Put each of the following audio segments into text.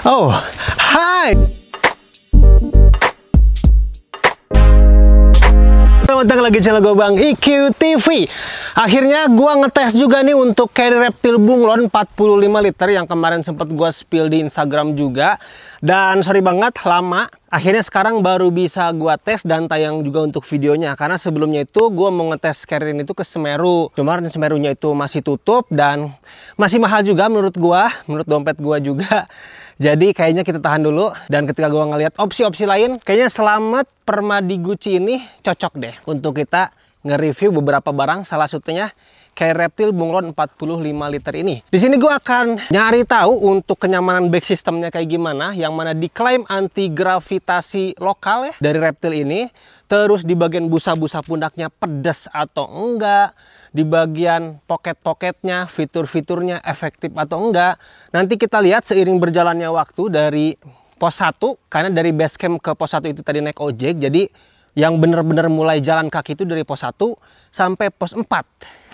Oh, hai. Selamat datang lagi channel gue Bang IQ TV. Akhirnya gue ngetes juga nih untuk carry reptil bunglon 45 liter yang kemarin sempat gue spill di Instagram juga. Dan sorry banget lama. Akhirnya sekarang baru bisa gue tes dan tayang juga untuk videonya. Karena sebelumnya itu gue mau ngetes carry ini tuh ke Semeru. Cuma Semerunya itu masih tutup dan masih mahal juga menurut gue, menurut dompet gue juga. Jadi kayaknya kita tahan dulu, dan ketika gue ngeliat opsi-opsi lain, kayaknya Selamat Permadi Gucci ini cocok deh untuk kita nge-review beberapa barang, salah satunya kayak reptil bunglon 45 liter ini. Di sini gue akan nyari tahu untuk kenyamanan back systemnya kayak gimana, yang mana diklaim anti gravitasi lokal ya dari reptil ini. Terus di bagian busa-busa pundaknya pedas atau enggak, di bagian pocket-pocketnya, fitur-fiturnya efektif atau enggak. Nanti kita lihat seiring berjalannya waktu dari pos 1, karena dari base camp ke pos 1 itu tadi naik ojek. Jadi yang bener-bener mulai jalan kaki itu dari pos 1 sampai pos 4.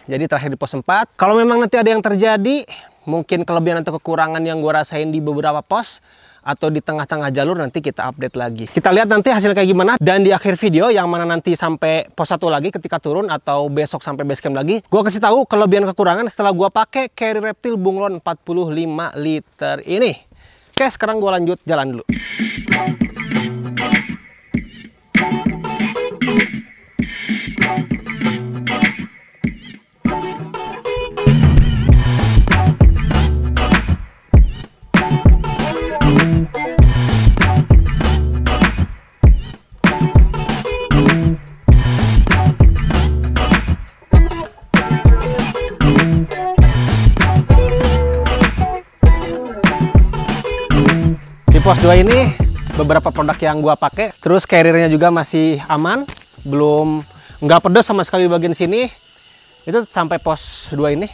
Jadi terakhir di pos 4. Kalau memang nanti ada yang terjadi, mungkin kelebihan atau kekurangan yang gue rasain di beberapa pos atau di tengah-tengah jalur, nanti kita update lagi. Kita lihat nanti hasil kayak gimana. Dan di akhir video, yang mana nanti sampai pos 1 lagi ketika turun atau besok sampai base camp lagi, gue kasih tahu kelebihan kekurangan setelah gue pakai carry reptil bunglon 45 liter ini. Oke, sekarang gue lanjut jalan dulu. Di pos 2 ini beberapa produk yang gua pakai, terus carriernya juga masih aman, nggak pedas sama sekali di bagian sini. Itu sampai pos 2 ini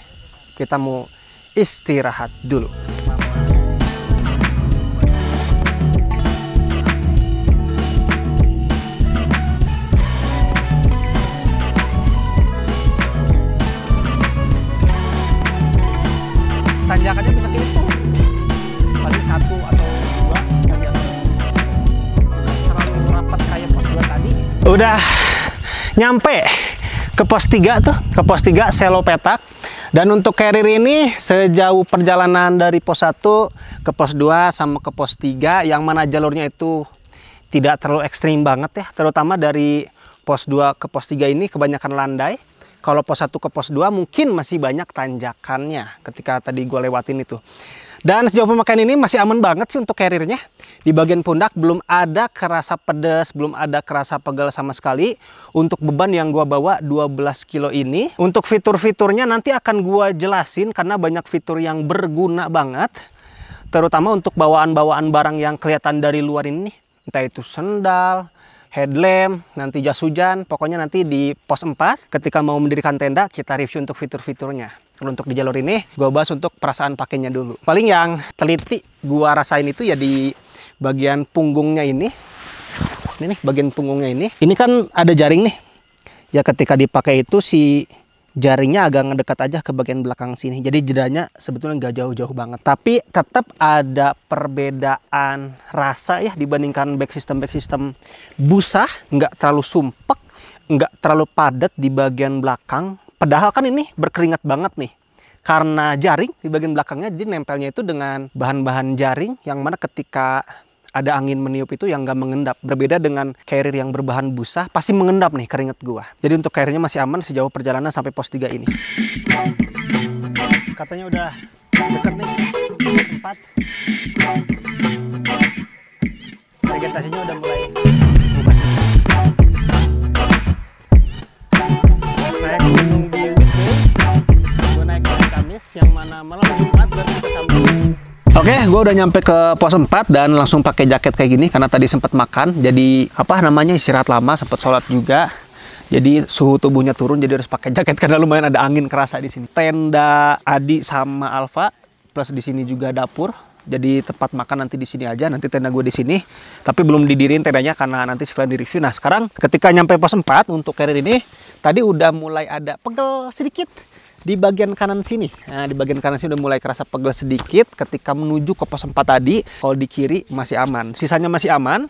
kita mau istirahat dulu. Tanjakannya bisa dihitung paling 1 atau 2 aja, terlalu rapat kayak pos 2 tadi. Udah nyampe ke pos 3 tuh, ke pos 3 selo petak. Dan untuk carrier ini sejauh perjalanan dari pos 1 ke pos 2 sama ke pos 3, yang mana jalurnya itu tidak terlalu ekstrim banget ya, terutama dari pos 2 ke pos 3 ini kebanyakan landai. Kalau pos 1 ke pos 2 mungkin masih banyak tanjakannya ketika tadi gue lewatin itu. Dan sejauh pemakaian ini masih aman banget sih untuk carriernya. Di bagian pundak belum ada kerasa pedas, belum ada kerasa pegal sama sekali. Untuk beban yang gua bawa 12 kilo ini. Untuk fitur-fiturnya nanti akan gua jelasin karena banyak fitur yang berguna banget. Terutama untuk bawaan-bawaan barang yang kelihatan dari luar ini. Entah itu sendal, headlamp, nanti jas hujan. Pokoknya nanti di pos 4 ketika mau mendirikan tenda kita review untuk fitur-fiturnya. Kalau untuk di jalur ini, gue bahas untuk perasaan pakainya dulu. Paling yang teliti gue rasain itu ya di bagian punggungnya ini. Ini nih, bagian punggungnya ini. Ini kan ada jaring nih. Ya ketika dipakai itu si jaringnya agak ngedekat aja ke bagian belakang sini. Jadi jedanya sebetulnya nggak jauh-jauh banget. Tapi tetap ada perbedaan rasa ya dibandingkan back system busa. Nggak terlalu sumpek, nggak terlalu padat di bagian belakang. Padahal kan ini berkeringat banget nih karena jaring di bagian belakangnya, jadi nempelnya itu dengan bahan-bahan jaring yang mana ketika ada angin meniup itu yang nggak mengendap. Berbeda dengan carrier yang berbahan busa, pasti mengendap nih keringat gua. Jadi untuk carriernya masih aman sejauh perjalanan sampai pos 3 ini. Katanya udah deket nih, pos 4. Vegetasinya udah mulai berubah. Naik gunung di weekday, gue naik hari Kamis, yang mana malam Jumat dan kita sambung. Oke, gue udah nyampe ke pos 4 dan langsung pakai jaket kayak gini karena tadi sempat makan, jadi apa namanya istirahat lama, sempat sholat juga. Jadi suhu tubuhnya turun, jadi harus pakai jaket karena lumayan ada angin kerasa di sini. Tenda Adi sama Alfa, plus di sini juga dapur. Jadi tempat makan nanti di sini aja, nanti tenda gue di sini. Tapi belum didiriin tendanya karena nanti sekalian di review. Nah sekarang ketika nyampe pos 4 untuk carrier ini, tadi udah mulai ada pegel sedikit di bagian kanan sini. Nah, di bagian kanan sini udah mulai kerasa pegel sedikit ketika menuju ke pos 4 tadi. Kalau di kiri masih aman, sisanya masih aman.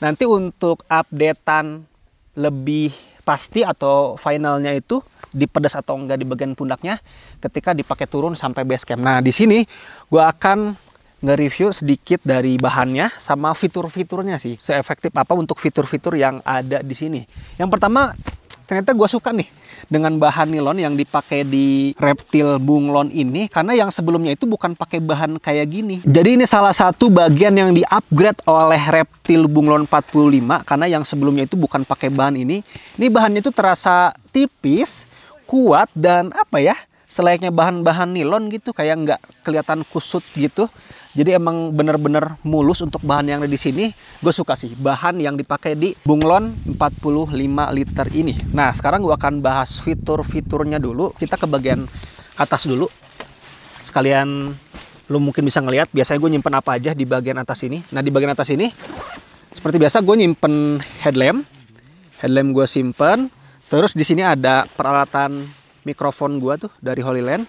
Nanti untuk updatean lebih pasti atau finalnya itu dipedas atau enggak di bagian pundaknya ketika dipakai turun sampai base camp. Nah, di sini gua akan nge-review sedikit dari bahannya sama fitur-fiturnya sih. Seefektif apa untuk fitur-fitur yang ada di sini. Yang pertama, ternyata gue suka nih dengan bahan nilon yang dipakai di Reptil bunglon ini, karena yang sebelumnya itu bukan pakai bahan kayak gini. Jadi ini salah satu bagian yang di-upgrade oleh Reptil bunglon 45, karena yang sebelumnya itu bukan pakai bahan ini. Ini bahannya itu terasa tipis, kuat, dan apa ya, selayaknya bahan-bahan nilon gitu, kayak nggak kelihatan kusut gitu. Jadi emang bener-bener mulus untuk bahan yang ada di sini. Gue suka sih bahan yang dipakai di bunglon 45 liter ini. Nah, sekarang gue akan bahas fitur-fiturnya dulu. Kita ke bagian atas dulu. Sekalian lo mungkin bisa ngeliat, biasanya gue nyimpen apa aja di bagian atas ini. Nah, di bagian atas ini seperti biasa gue nyimpen headlamp. Headlamp gue simpen. Terus di sini ada peralatan mikrofon gue tuh dari Holyland,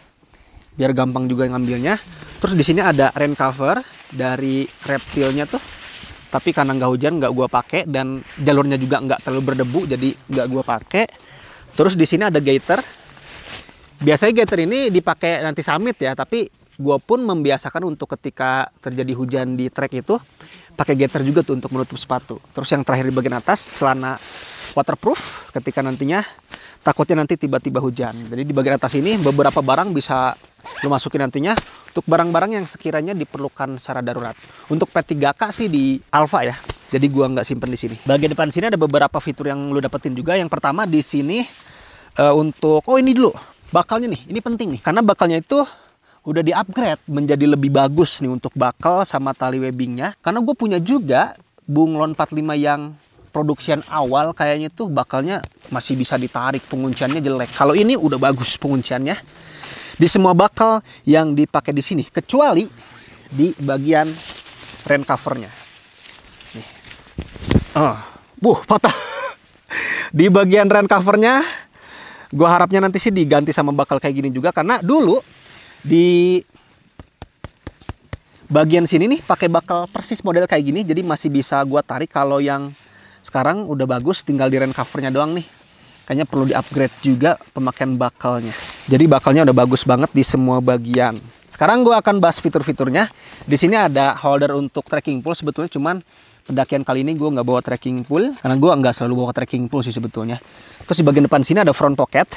biar gampang juga ngambilnya. Terus di sini ada rain cover dari Reptilnya tuh, tapi karena nggak hujan nggak gua pakai, dan jalurnya juga nggak terlalu berdebu, jadi nggak gua pakai. Terus di sini ada gaiter. Biasanya gaiter ini dipakai nanti summit ya, tapi gua pun membiasakan untuk ketika terjadi hujan di trek itu pakai gaiter juga tuh untuk menutup sepatu. Terus yang terakhir di bagian atas, celana waterproof ketika nantinya takutnya nanti tiba-tiba hujan. Jadi di bagian atas ini beberapa barang bisa lo masukin nantinya untuk barang-barang yang sekiranya diperlukan secara darurat. Untuk P3K sih di Alpha ya, jadi gua nggak simpen di sini. Bagian depan sini ada beberapa fitur yang lo dapetin juga. Yang pertama di sini untuk ini dulu bakalnya nih, ini penting nih karena bakalnya itu udah di-upgrade menjadi lebih bagus nih untuk bakal sama tali webbingnya. Karena gue punya juga bunglon 45 yang production awal, kayaknya tuh bakalnya masih bisa ditarik, pengunciannya jelek. Kalau ini udah bagus pengunciannya di semua bakal yang dipakai di sini, kecuali di bagian rain covernya. Nih. Patah. Di bagian rain covernya, gue harapnya nanti sih diganti sama bakal kayak gini juga, karena dulu di bagian sini nih pakai bakal persis model kayak gini, jadi masih bisa gue tarik. Kalau yang sekarang udah bagus, tinggal di rain covernya doang nih. Kayaknya perlu di-upgrade juga pemakaian bakalnya. Jadi bakalnya udah bagus banget di semua bagian. Sekarang gue akan bahas fitur-fiturnya. Di sini ada holder untuk trekking pole sebetulnya, cuman pendakian kali ini gue nggak bawa trekking pole karena gue nggak selalu bawa trekking pole sih sebetulnya. Terus di bagian depan sini ada front pocket.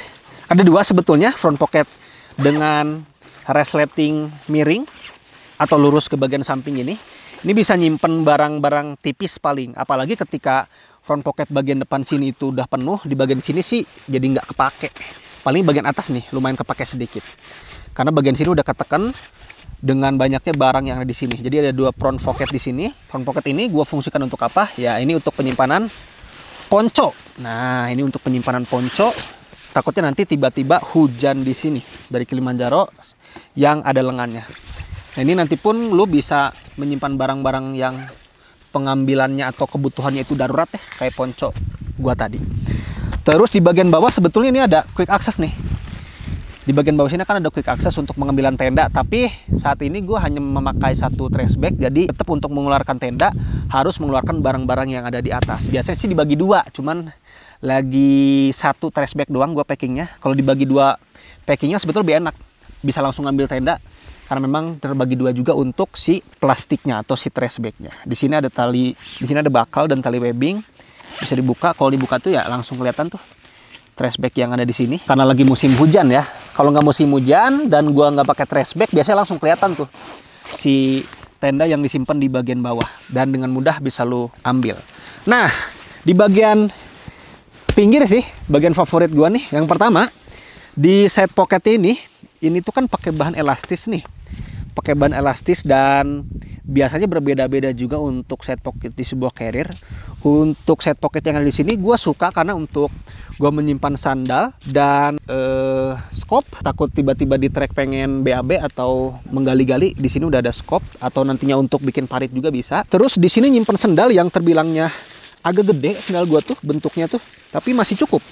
Ada dua sebetulnya, front pocket dengan resleting miring atau lurus ke bagian samping ini. Ini bisa nyimpen barang-barang tipis paling, apalagi ketika front pocket bagian depan sini itu udah penuh, di bagian sini sih jadi nggak kepake. Paling bagian atas nih lumayan kepake sedikit, karena bagian sini udah ketekan dengan banyaknya barang yang ada di sini. Jadi ada dua front pocket di sini. Front pocket ini gue fungsikan untuk apa? Ya ini untuk penyimpanan ponco. Nah ini untuk penyimpanan ponco. Takutnya nanti tiba-tiba hujan di sini dari Kilimanjaro yang ada lengannya. Nah ini nanti pun lo bisa menyimpan barang-barang yang pengambilannya atau kebutuhannya itu darurat ya, kayak ponco gua tadi. Terus di bagian bawah sebetulnya ini ada quick access nih. Di bagian bawah sini kan ada quick access untuk pengambilan tenda, tapi saat ini gua hanya memakai satu trash bag, jadi tetap untuk mengeluarkan tenda harus mengeluarkan barang-barang yang ada di atas. Biasanya sih dibagi dua, cuman lagi satu trash bag doang gua packingnya. Kalau dibagi dua packingnya sebetulnya lebih enak, bisa langsung ngambil tenda. Karena memang terbagi dua juga untuk si plastiknya atau si trash bagnya. Di sini ada tali, di sini ada bakal dan tali webbing, bisa dibuka. Kalau dibuka tuh ya langsung kelihatan tuh trash bag yang ada di sini. Karena lagi musim hujan ya. Kalau nggak musim hujan dan gua nggak pakai trash bag, biasanya langsung kelihatan tuh si tenda yang disimpan di bagian bawah dan dengan mudah bisa lo ambil. Nah di bagian pinggir sih bagian favorit gua nih. Yang pertama di side pocket ini tuh kan pakai bahan elastis nih. Pakai bahan elastis dan biasanya berbeda-beda juga untuk side pocket di sebuah carrier. Untuk side pocket yang ada di sini gue suka karena untuk gue menyimpan sandal dan scope. Takut tiba-tiba di trek pengen BAB atau menggali-gali, di sini udah ada scope, atau nantinya untuk bikin parit juga bisa. Terus di sini nyimpan sandal yang terbilangnya agak gede sandal gue tuh bentuknya tuh, tapi masih cukup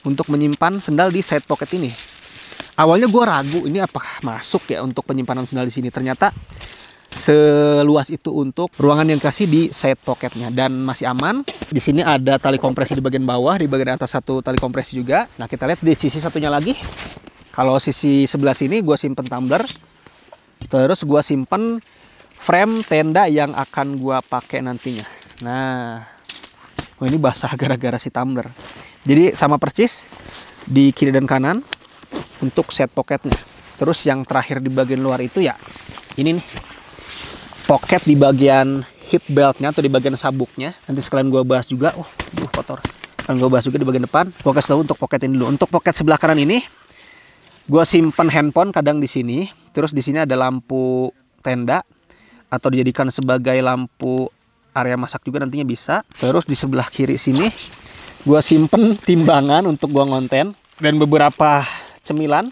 untuk menyimpan sandal di side pocket ini. Awalnya gue ragu ini apakah masuk ya untuk penyimpanan sendal di sini. Ternyata seluas itu untuk ruangan yang kasih di side pocketnya dan masih aman. Di sini ada tali kompresi di bagian bawah, di bagian atas satu tali kompresi juga. Nah kita lihat di sisi satunya lagi. Kalau sisi sebelah sini gue simpen tumbler, terus gue simpen frame tenda yang akan gue pakai nantinya. Nah, ini basah gara-gara si tumbler. Jadi sama persis di kiri dan kanan untuk set pocketnya. Terus yang terakhir di bagian luar itu ya ini nih, pocket di bagian hip beltnya atau di bagian sabuknya. Nanti sekalian gue bahas juga. Kotor. Kan gue bahas juga di bagian depan. Gue kasih tahu untuk pocket ini dulu. Untuk pocket sebelah kanan ini, gue simpen handphone kadang di sini. Terus di sini ada lampu tenda atau dijadikan sebagai lampu area masak juga nantinya bisa. Terus di sebelah kiri sini gue simpen timbangan untuk gue ngonten dan beberapa cemilan,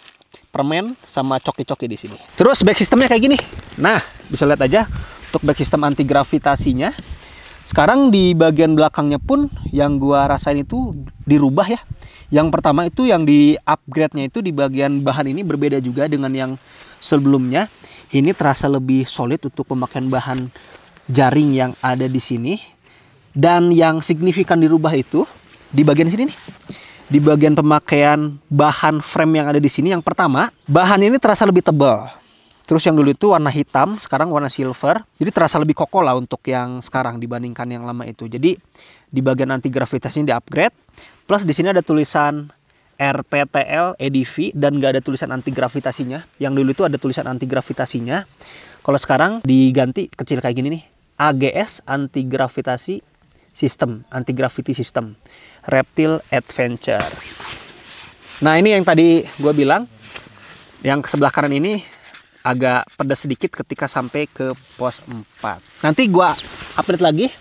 permen, sama coki-coki di sini. Terus back sistemnya kayak gini. Nah, bisa lihat aja untuk back sistem anti gravitasinya. Sekarang di bagian belakangnya pun yang gua rasain itu dirubah ya. Yang pertama itu yang di upgrade-nya itu di bagian bahan ini berbeda juga dengan yang sebelumnya. Ini terasa lebih solid untuk pemakaian bahan jaring yang ada di sini. Dan yang signifikan dirubah itu di bagian sini nih. Di bagian pemakaian bahan frame yang ada di sini, yang pertama, bahan ini terasa lebih tebal. Terus yang dulu itu warna hitam, sekarang warna silver. Jadi terasa lebih kokoh lah untuk yang sekarang dibandingkan yang lama itu. Jadi di bagian anti gravitasinya di-upgrade. Plus di sini ada tulisan RPTL EDV dan nggak ada tulisan anti gravitasinya. Yang dulu itu ada tulisan anti gravitasinya. Kalau sekarang diganti kecil kayak gini nih. AGS anti gravitasi sistem, anti gravity system, Reptile Adventure. Nah ini yang tadi gue bilang, yang ke sebelah kanan ini agak pedas sedikit ketika sampai ke pos 4. Nanti gue update lagi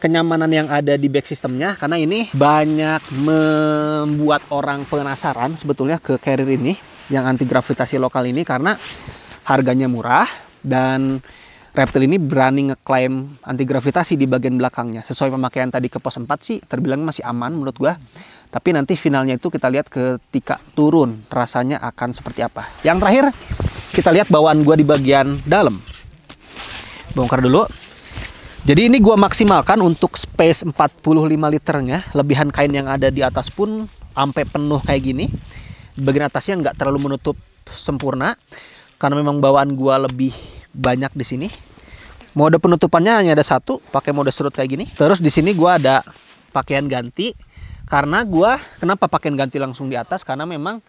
kenyamanan yang ada di back sistemnya, karena ini banyak membuat orang penasaran sebetulnya ke carrier ini, yang anti gravitasi lokal ini, karena harganya murah dan Reptile ini berani ngeklaim anti gravitasi di bagian belakangnya. Sesuai pemakaian tadi ke pos 4 sih terbilang masih aman menurut gua. Tapi nanti finalnya itu kita lihat ketika turun rasanya akan seperti apa. Yang terakhir kita lihat bawaan gua di bagian dalam. Bongkar dulu. Jadi ini gua maksimalkan untuk space 45 liternya. Lebihan kain yang ada di atas pun sampai penuh kayak gini. Di bagian atasnya nggak terlalu menutup sempurna karena memang bawaan gua lebih banyak di sini. Mode penutupannya hanya ada satu, pakai mode serut kayak gini. Terus di sini gua ada pakaian ganti, karena gua kenapa pakaian ganti langsung di atas, karena memang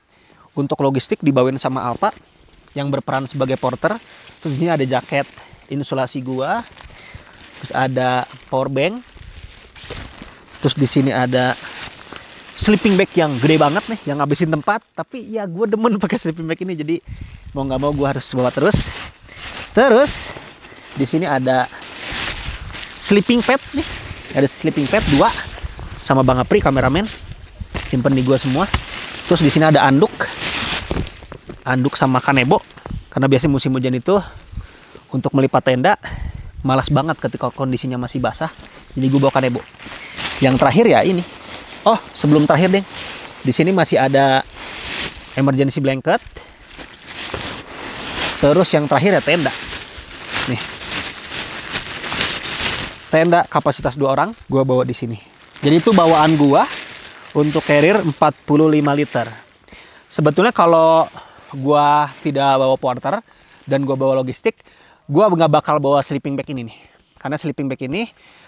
untuk logistik dibawain sama Alfa yang berperan sebagai porter. Terus di sini ada jaket insulasi gua, terus ada power bank, terus di sini ada sleeping bag yang gede banget nih, yang ngabisin tempat. Tapi ya gue demen pakai sleeping bag ini, jadi mau nggak mau gue harus bawa terus. Terus di sini ada sleeping pad nih, ada sleeping pad 2 sama Bang Apri kameramen, simpen di gua semua. Terus di sini ada anduk sama kanebo, karena biasanya musim hujan itu untuk melipat tenda malas banget ketika kondisinya masih basah, jadi gue bawa kanebo. Yang terakhir ya ini. Oh sebelum terakhir deh, di sini masih ada emergency blanket. Terus yang terakhir ya tenda. Nih. Tenda kapasitas 2 orang gua bawa di sini. Jadi itu bawaan gua untuk carrier 45 liter. Sebetulnya kalau gua tidak bawa porter dan gua bawa logistik, gua nggak bakal bawa sleeping bag ini nih. Karena sleeping bag ini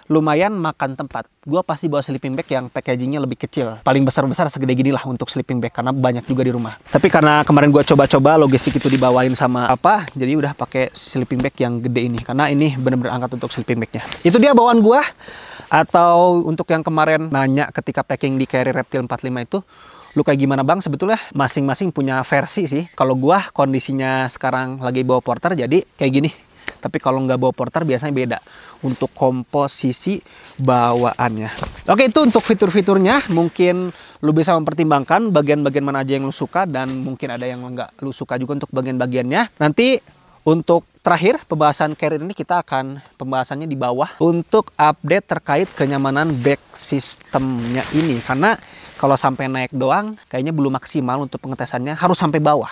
lumayan makan tempat. Gua pasti bawa sleeping bag yang packagingnya lebih kecil. Paling besar-besar segede gini lah untuk sleeping bag, karena banyak juga di rumah. Tapi karena kemarin gua coba-coba logistik itu dibawain sama apa, jadi udah pakai sleeping bag yang gede ini. Karena ini bener-bener angkat untuk sleeping bagnya. Itu dia bawaan gua. Atau untuk yang kemarin nanya ketika packing di carrier Reptile 45 itu, lu kayak gimana Bang? Sebetulnya masing-masing punya versi sih. Kalau gua kondisinya sekarang lagi bawa porter, jadi kayak gini. Tapi kalau nggak bawa porter biasanya beda untuk komposisi bawaannya. Oke, itu untuk fitur-fiturnya. Mungkin lu bisa mempertimbangkan bagian-bagian mana aja yang lu suka, dan mungkin ada yang nggak lu suka juga untuk bagian-bagiannya. Nanti untuk terakhir pembahasan carrier ini kita akan pembahasannya di bawah untuk update terkait kenyamanan back sistemnya ini. Karena kalau sampai naik doang kayaknya belum maksimal untuk pengetesannya, harus sampai bawah.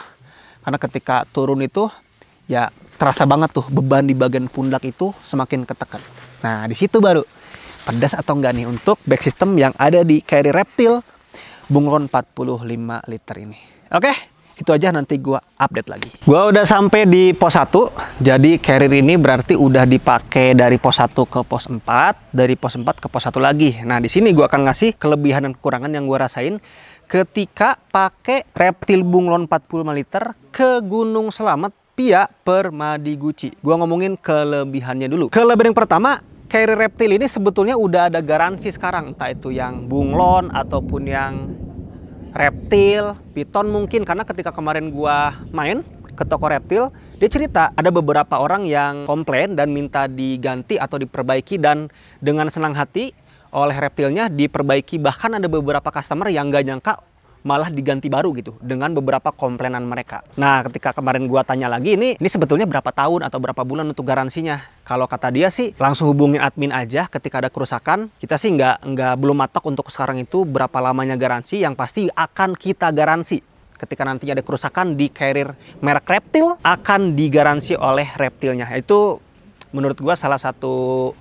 Karena ketika turun itu ya terasa banget tuh beban di bagian pundak itu semakin ketekan. Nah, di situ baru pedas atau enggak nih untuk back system yang ada di carry Reptil bunglon 45 liter ini. Oke, itu aja, nanti gua update lagi. Gua udah sampai di pos 1. Jadi carrier ini berarti udah dipakai dari pos 1 ke pos 4, dari pos 4 ke pos 1 lagi. Nah, di sini gua akan ngasih kelebihan dan kekurangan yang gua rasain ketika pakai Reptil bunglon 45 liter ke Gunung Selamet via Permadiguchi. Gua ngomongin kelebihannya dulu. Kelebihan yang pertama, carrier Reptil ini sebetulnya udah ada garansi sekarang, entah itu yang bunglon ataupun yang Reptil, Piton mungkin. Karena ketika kemarin gua main ke toko Reptil, dia cerita ada beberapa orang yang komplain dan minta diganti atau diperbaiki, dan dengan senang hati oleh Reptilnya diperbaiki. Bahkan ada beberapa customer yang gak nyangka malah diganti baru gitu dengan beberapa komplainan mereka. Nah, ketika kemarin gua tanya lagi, ini sebetulnya berapa tahun atau berapa bulan untuk garansinya? Kalau kata dia sih langsung hubungin admin aja ketika ada kerusakan. Kita sih nggak belum matok untuk sekarang itu berapa lamanya garansi. Yang pasti akan kita garansi ketika nantinya ada kerusakan di carrier merek Reptil, akan digaransi oleh Reptilnya. Itu menurut gua salah satu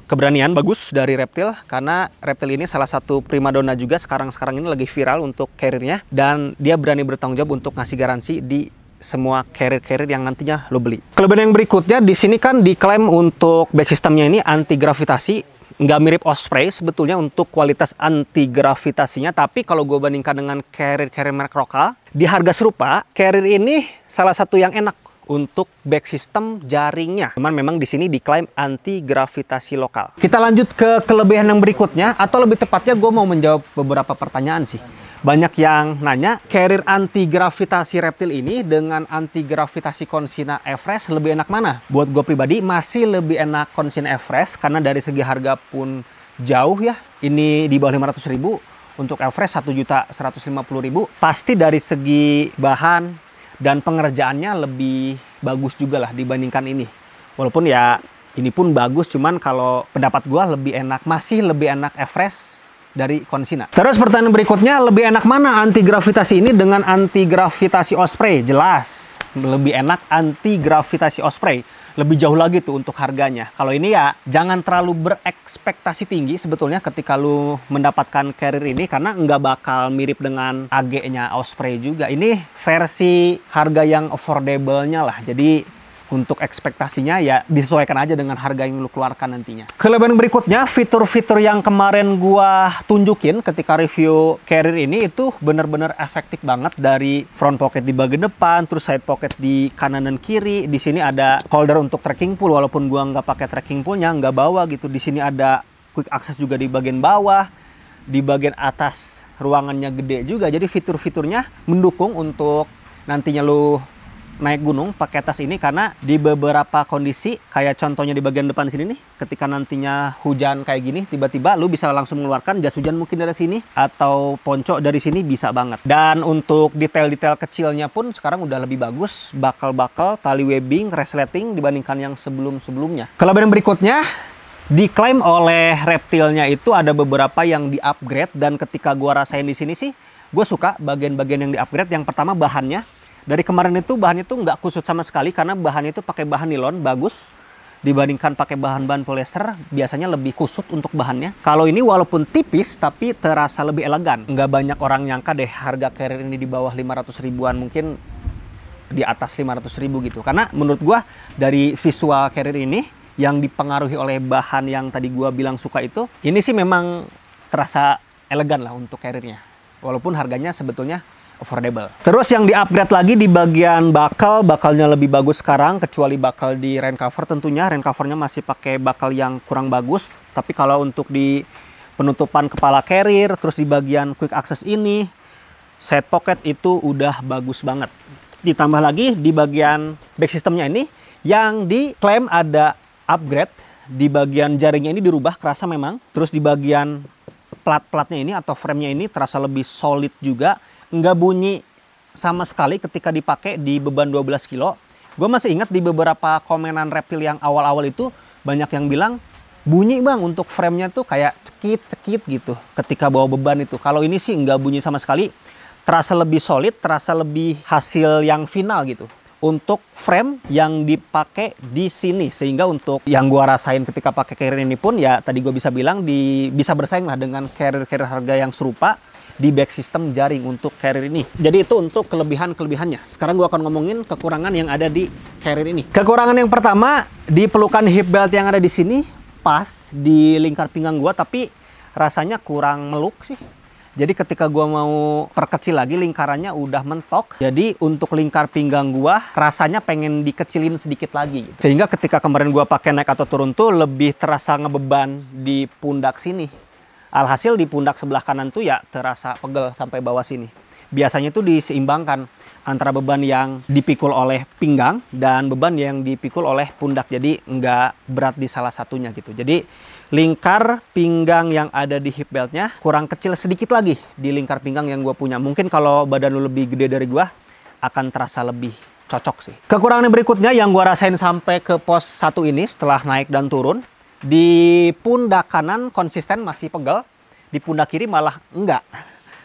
keberanian bagus dari Reptil, karena Reptil ini salah satu primadona juga sekarang ini lagi viral untuk carriernya, dan dia berani bertanggung jawab untuk ngasih garansi di semua carrier yang nantinya lo beli. Kelebihan yang berikutnya di sini kan diklaim untuk back systemnya ini anti gravitasi, nggak mirip Osprey sebetulnya untuk kualitas anti gravitasinya, tapi kalau gue bandingkan dengan carrier merek lokal di harga serupa, carrier ini salah satu yang enak untuk back system jaringnya. Cuman memang di sini diklaim anti gravitasi lokal. Kita lanjut ke kelebihan yang berikutnya, atau lebih tepatnya gue mau menjawab beberapa pertanyaan sih. Banyak yang nanya, carrier anti gravitasi Reptil ini dengan anti gravitasi Consina Everest lebih enak mana? Buat gue pribadi masih lebih enak Consina Everest, karena dari segi harga pun jauh ya. Ini di bawah 500.000, untuk Everest 1.150.000. Pasti dari segi bahan dan pengerjaannya lebih bagus juga lah dibandingkan ini. Walaupun ya ini pun bagus, cuman kalau pendapat gua masih lebih enak Everest dari Consina. Terus pertanyaan berikutnya, lebih enak mana anti gravitasi ini dengan anti gravitasi Osprey? Jelas lebih enak anti gravitasi Osprey. Lebih jauh lagi tuh untuk harganya. Kalau ini ya jangan terlalu berekspektasi tinggi sebetulnya ketika lu mendapatkan carrier ini, karena nggak bakal mirip dengan AG-nya Osprey juga. Ini versi harga yang affordable-nya lah. Jadi untuk ekspektasinya ya disesuaikan aja dengan harga yang lu keluarkan nantinya. Kelebihan berikutnya, fitur-fitur yang kemarin gua tunjukin ketika review carrier ini itu bener-bener efektif banget. Dari front pocket di bagian depan, terus side pocket di kanan dan kiri. Di sini ada holder untuk trekking pole, walaupun gua nggak pakai trekking pole-nya, nggak bawa gitu. Di sini ada quick access juga di bagian bawah, di bagian atas ruangannya gede juga. Jadi fitur-fiturnya mendukung untuk nantinya lu naik gunung pakai tas ini, karena di beberapa kondisi kayak contohnya di bagian depan sini nih, ketika nantinya hujan kayak gini tiba-tiba lu bisa langsung mengeluarkan jas hujan mungkin dari sini, atau ponco dari sini bisa banget. Dan untuk detail-detail kecilnya pun sekarang udah lebih bagus, bakal-bakal, tali webbing, resleting dibandingkan yang sebelum-sebelumnya. Kelebihan berikutnya, diklaim oleh Reptilnya itu ada beberapa yang di-upgrade, dan ketika gua rasain di sini sih gue suka bagian-bagian yang di-upgrade. Yang pertama bahannya. Dari kemarin itu bahannya tuh nggak kusut sama sekali, karena bahannya itu pakai bahan nilon bagus dibandingkan pakai bahan-bahan polyester. Biasanya lebih kusut untuk bahannya. Kalau ini walaupun tipis tapi terasa lebih elegan. Nggak banyak orang nyangka deh harga carrier ini di bawah 500 ribuan, mungkin di atas 500 ribu gitu. Karena menurut gua dari visual carrier ini yang dipengaruhi oleh bahan yang tadi gua bilang suka itu, ini sih memang terasa elegan lah untuk carriernya. Walaupun harganya sebetulnya affordable. Terus yang di-upgrade lagi di bagian bakalnya lebih bagus sekarang, kecuali bakal di rain cover tentunya. Rain covernya masih pakai bakal yang kurang bagus. Tapi kalau untuk di penutupan kepala carrier, terus di bagian quick access ini, side pocket itu udah bagus banget. Ditambah lagi di bagian back systemnya ini, yang diklaim ada upgrade. Di bagian jaringnya ini dirubah, kerasa memang. Terus di bagian plat-platnya ini atau framenya ini terasa lebih solid juga. Nggak bunyi sama sekali ketika dipakai di beban 12 kilo. Gue masih ingat di beberapa komenan Reptil yang awal-awal itu banyak yang bilang bunyi bang untuk framenya tuh kayak cekit-cekit gitu ketika bawa beban itu. Kalau ini sih nggak bunyi sama sekali. terasa lebih solid, terasa lebih hasil yang final gitu. Untuk frame yang dipakai di sini, sehingga untuk yang gua rasain ketika pakai carrier ini pun ya tadi gue bisa bilang bisa bersaing lah dengan carrier harga yang serupa di back system jaring untuk carrier ini. Jadi itu untuk kelebihannya. Sekarang gua akan ngomongin kekurangan yang ada di carrier ini. Kekurangan yang pertama, di pelukan hip belt yang ada di sini pas di lingkar pinggang gua, tapi rasanya kurang meluk sih. Jadi ketika gua mau perkecil lagi, lingkarannya udah mentok. Jadi untuk lingkar pinggang gua rasanya pengen dikecilin sedikit lagi. Sehingga ketika kemarin gua pakai naik atau turun tuh lebih terasa ngebeban di pundak sini. Alhasil di pundak sebelah kanan tuh ya terasa pegel sampai bawah sini. Biasanya tuh diseimbangkan antara beban yang dipikul oleh pinggang dan beban yang dipikul oleh pundak. Jadi nggak berat di salah satunya gitu. Jadi lingkar pinggang yang ada di hip beltnya kurang kecil sedikit lagi di lingkar pinggang yang gue punya. Mungkin kalau badan lu lebih gede dari gue akan terasa lebih cocok sih. Kekurangan yang berikutnya yang gue rasain sampai ke pos 1 ini setelah naik dan turun, di pundak kanan konsisten masih pegel, di pundak kiri malah enggak.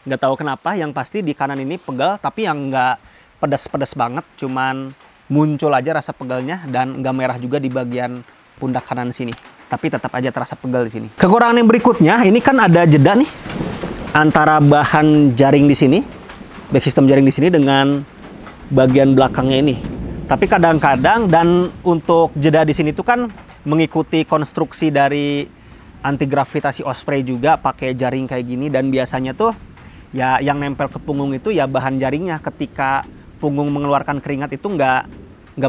Nggak tahu kenapa, yang pasti di kanan ini pegel, tapi yang nggak pedas-pedas banget, cuman muncul aja rasa pegelnya dan nggak merah juga di bagian pundak kanan sini. Tapi tetap aja terasa pegel di sini. Kekurangan yang berikutnya, ini kan ada jeda nih antara bahan jaring di sini, back system jaring di sini dengan bagian belakangnya ini. Tapi kadang-kadang, dan untuk jeda di sini tuh kan mengikuti konstruksi dari anti gravitasi Osprey juga pakai jaring kayak gini, dan biasanya tuh ya yang nempel ke punggung itu ya bahan jaringnya. Ketika punggung mengeluarkan keringat itu nggak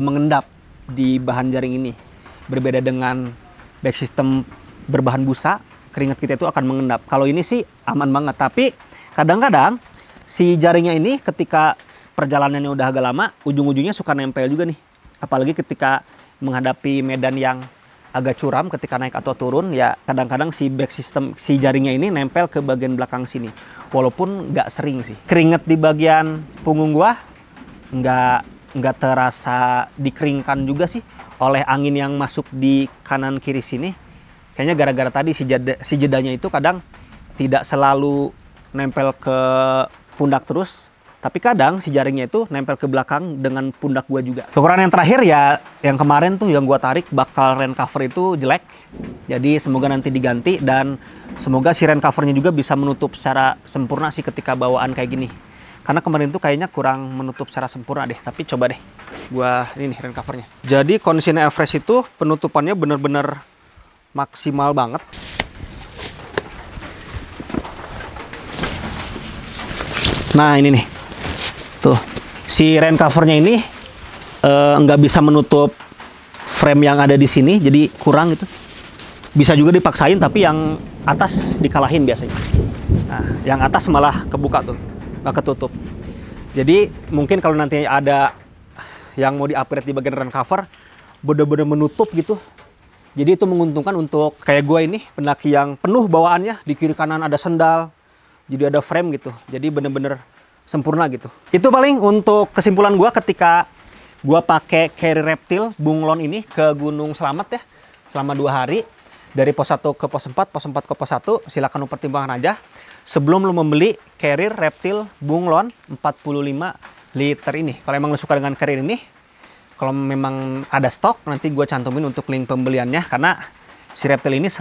mengendap di bahan jaring ini. Berbeda dengan back system berbahan busa, keringat kita itu akan mengendap. Kalau ini sih aman banget, tapi kadang-kadang si jaringnya ini ketika perjalanannya udah agak lama, ujung-ujungnya suka nempel juga nih. Apalagi ketika menghadapi medan yang agak curam ketika naik atau turun, ya kadang-kadang si back system, si jaringnya ini nempel ke bagian belakang sini. Walaupun nggak sering sih. Keringet di bagian punggung gua nggak terasa dikeringkan juga sih oleh angin yang masuk di kanan kiri sini. Kayaknya gara-gara tadi si jedanya itu kadang tidak selalu nempel ke pundak terus, tapi kadang si jaringnya itu nempel ke belakang dengan pundak gua juga. Kekurangan yang terakhir ya yang kemarin tuh yang gua tarik bakal rain cover itu jelek. Jadi semoga nanti diganti, dan semoga si rain covernya juga bisa menutup secara sempurna sih ketika bawaan kayak gini. Karena kemarin tuh kayaknya kurang menutup secara sempurna deh. Tapi coba deh gua ini nih rain covernya. Jadi kondisinya Everest itu penutupannya bener-bener maksimal banget. Nah ini nih, tuh si rain covernya ini nggak bisa menutup frame yang ada di sini, jadi kurang gitu. Bisa juga dipaksain, tapi yang atas dikalahin biasanya. Nah, yang atas malah kebuka tuh, nggak ketutup. Jadi mungkin kalau nanti ada yang mau di-upgrade di bagian rain cover, bener-bener menutup gitu. Jadi itu menguntungkan untuk kayak gue ini, pendaki yang penuh bawaannya, di kiri kanan ada sendal, jadi ada frame gitu. Jadi bener-bener sempurna gitu. Itu paling untuk kesimpulan gue ketika gue pakai carry reptil bunglon ini ke Gunung Slamet ya, selama 2 hari. Dari pos 1 ke pos 4, pos 4 ke pos 1, silakan lu pertimbangkan aja. Sebelum lu membeli carrier reptil bunglon 45 liter ini. Kalau emang lu suka dengan carrier ini, kalau memang ada stok, nanti gue cantumin untuk link pembeliannya. Karena si reptil ini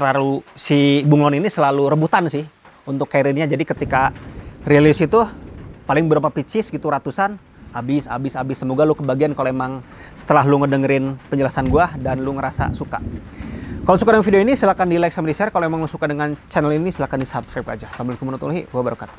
si bunglon ini selalu rebutan sih untuk carriernya. Jadi ketika rilis itu paling berapa pieces gitu, ratusan, habis. Semoga lu kebagian kalau emang setelah lu ngedengerin penjelasan gue dan lu ngerasa suka. Kalau suka dengan video ini silahkan di like sama di share. Kalau emang lu suka dengan channel ini silahkan di subscribe aja. Assalamualaikum warahmatullahi wabarakatuh.